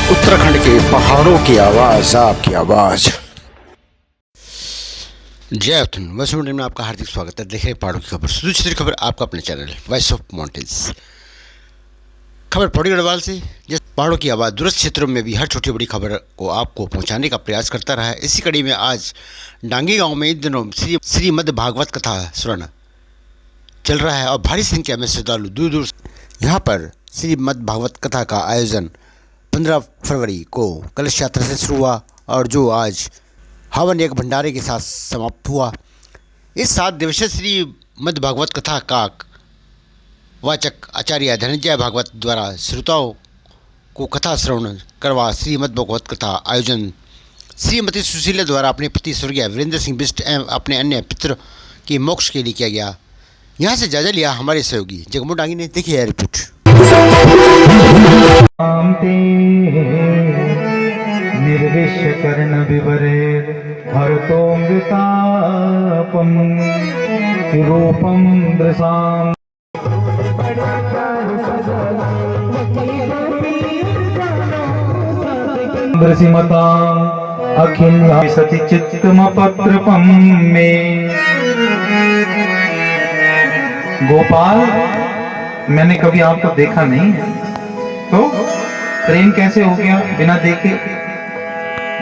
उत्तराखंड के पहाड़ों की आवाज, आपकी आवाज। जय उत्तराखंड, मैं सुन में आपका हार्दिक स्वागत है। देखें पहाड़ों की खबर, दूसरी खबर आपका अपने चैनल वॉइस ऑफ माउंटेन्स। खबर पौड़ी गढ़वाल से। जिस पहाड़ों की आवाज़ दूरस्थ क्षेत्रों में भी हर छोटी बड़ी खबर को आपको पहुंचाने का प्रयास करता रहा है। इसी कड़ी में आज डांगी गांव में इन दिनों श्रीमद् भागवत कथा श्रवण चल रहा है और भारी संख्या में श्रद्धालु दूर दूर यहाँ पर श्रीमद् भागवत कथा का आयोजन 15 फरवरी को कलश यात्रा से शुरू हुआ और जो आज हवन एक भंडारे के साथ समाप्त हुआ। इस 7 दिवसीय श्रीमद् भागवत कथा का वाचक आचार्य धनंजय भागवत द्वारा श्रोताओं को कथा श्रवण करवा श्रीमद् भागवत कथा आयोजन श्रीमती सुशीला द्वारा अपने पति स्वर्गीय वीरेंद्र सिंह बिष्ट एवं अपने अन्य पितरों के मोक्ष के लिए किया गया। यहाँ से जायजा लिया हमारे सहयोगी जगमू डांगी ने। देखिए यह रिपोर्ट। निर्विश्यकर्ण विवरे भरतोऽमृतापं रूपं दृशाम् दृशिमताम् अखिला सति चित्तमपत्रपं मे। गोपाल, मैंने कभी आपको देखा नहीं है, तो प्रेम कैसे हो गया बिना देखे?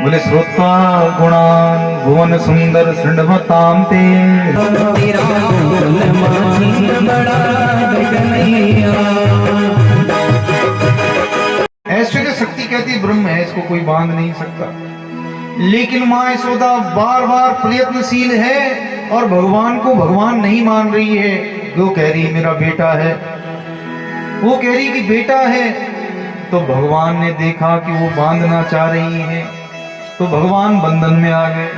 बोले श्रोता गुणान भुवन सुंदर शृण्वताम ते। ऐश्वर्य शक्ति कहती ब्रह्म है, इसको कोई बांध नहीं सकता। लेकिन मां यशोदा बार बार प्रयत्नशील है और भगवान को भगवान नहीं मान रही है। वो कह रही मेरा बेटा है, वो कह रही कि बेटा है। तो भगवान ने देखा कि वो बांधना चाह रही है, तो भगवान बंधन में आ गए,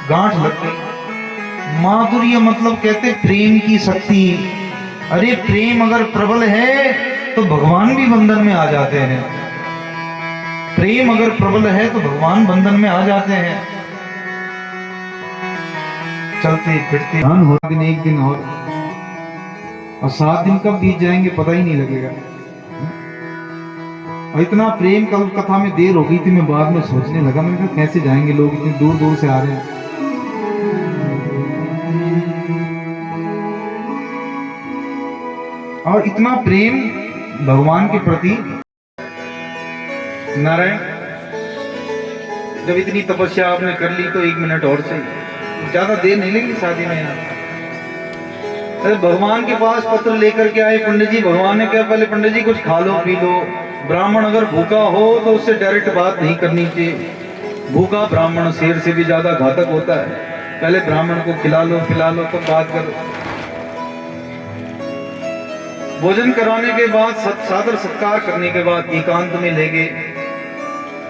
गांठ लग गई। माधुर्य मतलब कहते प्रेम की शक्ति। अरे प्रेम अगर प्रबल है तो भगवान भी बंधन में आ जाते हैं। प्रेम अगर प्रबल है तो भगवान बंधन में आ जाते हैं। चलते फिरते हो दिन एक दिन और 7 दिन कब बीत जाएंगे पता ही नहीं लगेगा। और इतना प्रेम कल कथा में देर हो गई थी, मैं बाद में सोचने लगा, मैंने कहा कैसे जाएंगे लोग, इतनी दूर दूर से आ रहे हैं। और इतना प्रेम भगवान के प्रति। नारायण, जब इतनी तपस्या आपने कर ली तो 1 मिनट और सही, ज्यादा देर नहीं लगी शादी में। यहाँ अरे भगवान के पास पत्र लेकर के आए पंडित जी। भगवान ने कहा पहले पंडित जी कुछ खा लो पी लो। ब्राह्मण अगर भूखा हो तो उससे डायरेक्ट बात नहीं करनी चाहिए। भूखा ब्राह्मण शेर से भी ज्यादा घातक होता है। पहले ब्राह्मण को खिला लो पिला लो तब बात करो। भोजन कराने के बाद सादर सत्कार करने के बाद एकांत में ले गए।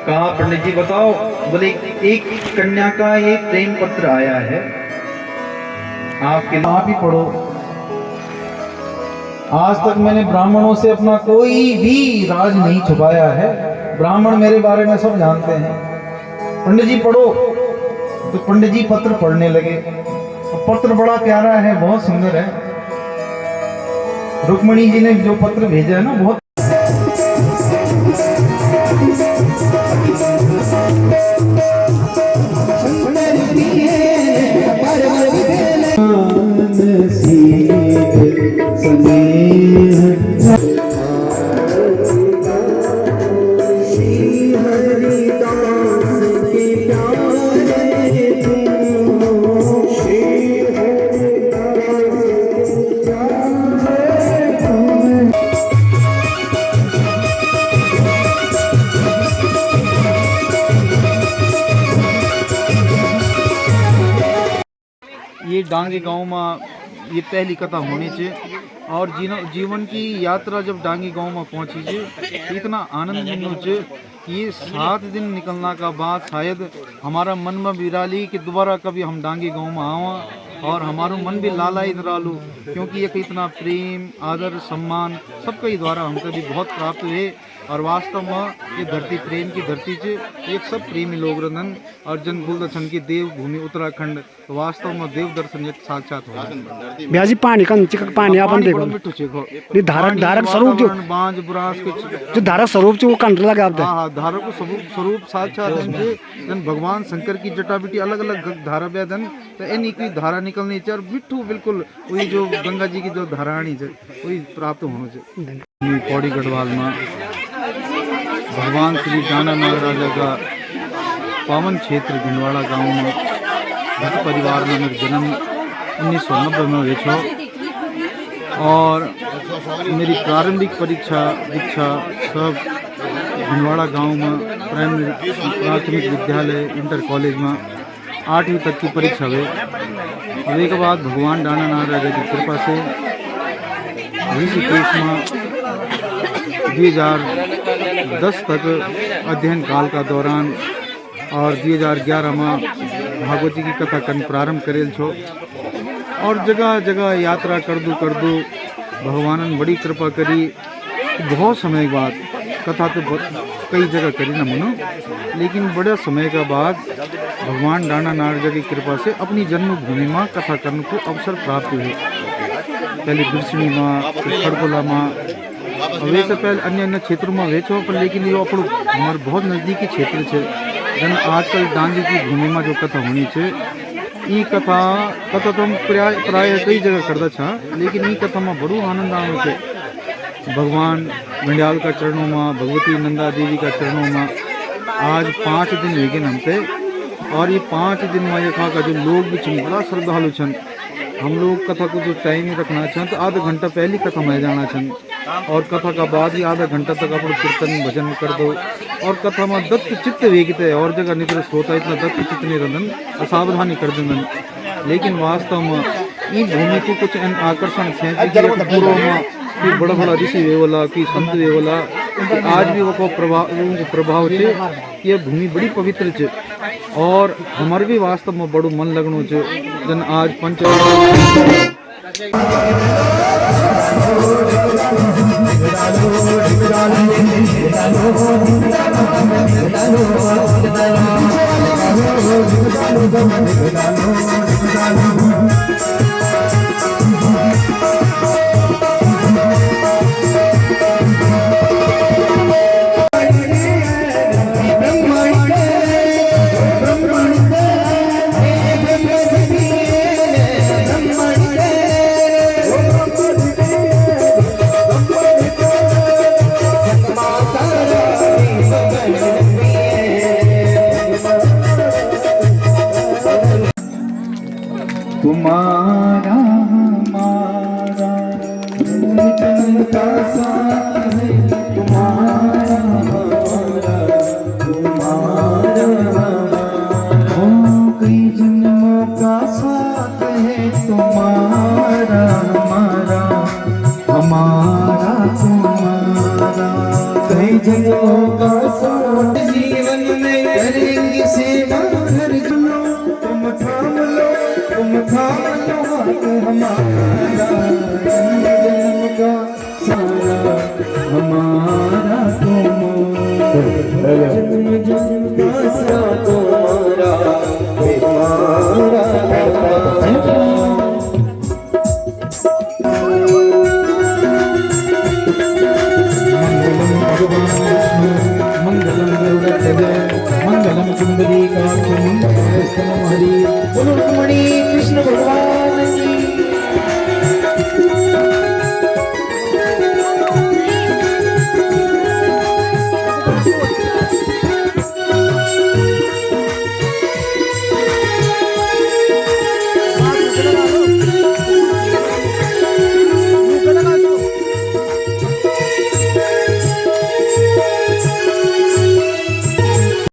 कहा पंडित जी बताओ। बोले एक कन्या का एक प्रेम पत्र आया है, आपके आप ही पढ़ो। आज तक मैंने ब्राह्मणों से अपना कोई भी राज नहीं छुपाया है। ब्राह्मण मेरे बारे में सब जानते हैं। पंडित जी पढ़ो। तो पंडित जी पत्र पढ़ने लगे। पत्र बड़ा प्यारा है, बहुत सुंदर है। रुक्मणी जी ने जो पत्र भेजा है ना, बहुत ये डांगी गांव में ये पहली कथा होनी चाहिए। और जीवन की यात्रा जब डांगी गांव में पहुंची तो इतना आनंद मिलना चाहिए कि ये 7 दिन निकलना का बाद शायद हमारा मन में विराली कि दोबारा कभी हम डांगी गांव में आवा। और हमारो मन भी लालाई नरालू, क्योंकि एक इतना प्रेम आदर सम्मान सबके ही द्वारा हमको भी बहुत प्राप्त हुए। और वास्तव में ये धरती प्रेम की धरती च, एक सब प्रेमी लोग रंदन और जन बोल छन की देवभूमि उत्तराखंड, तो वास्तव में देव दर्शन एक साक्षात हो। ब्याजी पानी का चिकन पानी अपन देखो मिठू चेखो ये धारक धारक स्वरूप जो बांज बुरास जो धारक स्वरूप जो वो कंठ लगा आप हाँ धारा को स्वरूप साक्षात जन भगवान शंकर की जटाबिटी अलग अलग धारा व्याधन, तो इन की धारा निकलनी चाहिए और बिट्ठू बिल्कुल वही जो गंगा जी की जो धाराणी है वही प्राप्त होना चाहिए। पौड़ी गढ़वाल में भगवान श्री दाना नागराजा का पावन क्षेत्र भिंडवाड़ा गांव में घर परिवार में मेरा जन्म 1990 में हुए छो। और मेरी प्रारंभिक परीक्षा दीक्षा सब भिंडवाड़ा गांव में प्राथमिक विद्यालय इंटर कॉलेज में 8वीं तक की परीक्षा हुई। अब एक बाद भगवान दाना नागराजा की कृपा से ऋषिकेश में 2010 तक अध्ययन काल का दौरान और 2011 में भागवत जी की कथा करन प्रारंभ करेल छो। और जगह जगह यात्रा कर दू भगवान बड़ी कृपा करी। बहुत समय बाद कथा तो कई जगह करी ना मनो, लेकिन बड़े समय के बाद भगवान दाना नागराजा की कृपा से अपनी जन्मभूमि में कथा करने को अवसर प्राप्त हुए। पहले बिरसनी में, फिर खड़कोला में, वैसे पहले अन्य क्षेत्रों में वेचो, पर लेकिन ये अपन हमारे बहुत नज़दीकी क्षेत्र है। जन आजकल डांगी की भूमि में जो कथा होनी है, ये कथा तो हम प्राय कई जगह करता छा, लेकिन ये कथा में बड़ो आनंद आवे छे। भगवान मंडियाल का चरणों में, भगवती नंदा देवी का चरणों में आज 5 दिन वेगे हमसे। और ये 5 दिन में यहाँ का जो लोग भी छन बड़ा श्रद्धालु छन। हम लोग कथा को जो टाइम रखना छन तो आधा घंटा पहले कथा में जाना छन, और कथा का बाद ही आधा घंटा तक अपन कीर्तन भजन कर दो। और कथा में दत्त चित्त वेगते और जगह नितर श्रोता इतना दत्त चित्त नहीं रंदन, असावधानी कर देंदन। लेकिन वास्तव में ये भूमि को कुछ आकर्षण है पूर्व में कि बड़ा बड़ा ऋषि वेवला कि संत वेवला, आज भी वो प्रभाव है। ये भूमि बड़ी पवित्र है और हमारे भी वास्तव में बड़ो मन लगनो है। जन आज पंच तुम्हारा हमारा का साथ है, तुम्हारा हमारा हो कई जन्मों का साथ है, तुम्हारा हमारा तुम्हारा कई जन्मों का साथ। जीवन में करेंगे सेवा हर जन्म, तुम थाम लो हाथ हमारा, जन्म का सारा हमारा तुम।